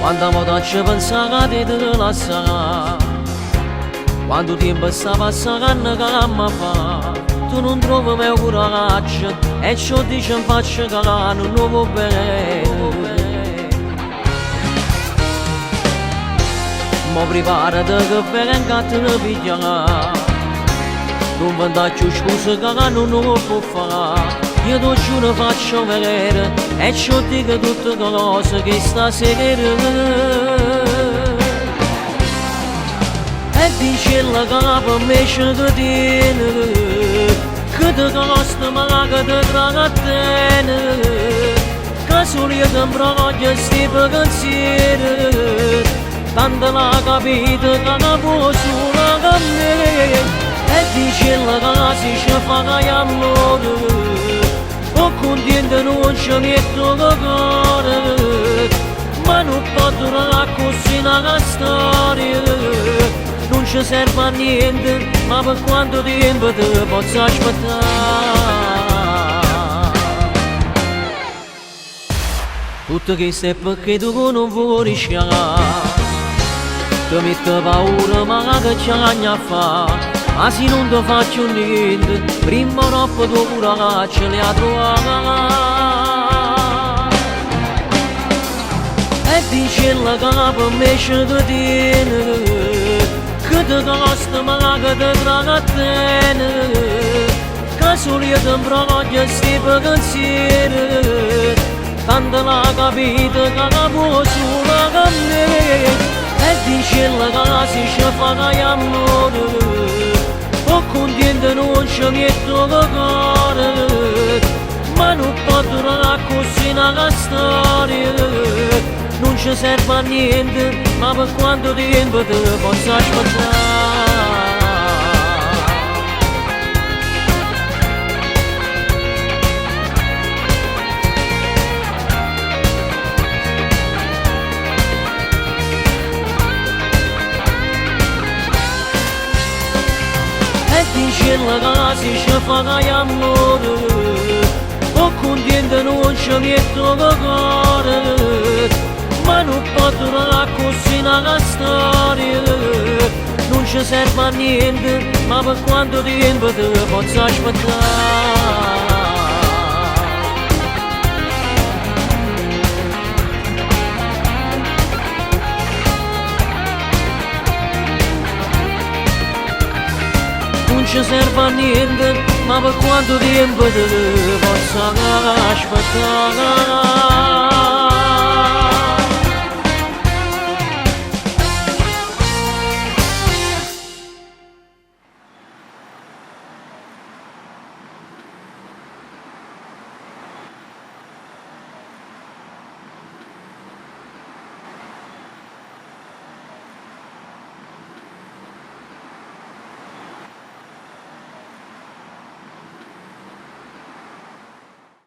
Quanta moda ci pensava di te lasciare, quanto tempo sta passando che mi fa, tu non trovi mai coraggio e ciò dice in faccia che non va bene. Ma preparati che venga a te ne pigliare, non venda più scuse che non lo può fare. Io ti giuro faccio vedere e ci dico tutte le cose che stasera. E dice la capa me che tiene, che ti costa ma che ti trattiene, che solo io ti imbroglia sti pensieri, tanto l'ha capito che non può solo con me. E dice la casa ci fa che amore, o contento non ci metto il cuore, ma non può durare così una storia, non ci serve a niente, ma per quanto tempo ti posso aspettare. Tutto questo è perché tu non vuoi rischiare, ti metto paura ma che ce l'hai fa. Ma se non ti faccio niente, prima o dopo tu pure ce li ha trovati. E dice la capa me che ti tiene, che ti costa ma che ti trattiene, che solo io ti imbroglia sti pensieri, tanto l'ha capito che non può solo con me. E dice la casa ci fa che amore, o contento non ci metto il cuore, ma non può durare così una storia, non ci serve a niente, ma per quanto tempo ti posso aspettare. Dice la casa ci fa che amore, o contento non ci metto il cuore, ma non può durare così una storia, non ci serve a niente, ma per quanto tempo ti posso aspettare. Non ci serve a niente, ma per quanto tempo ti posso aspettare.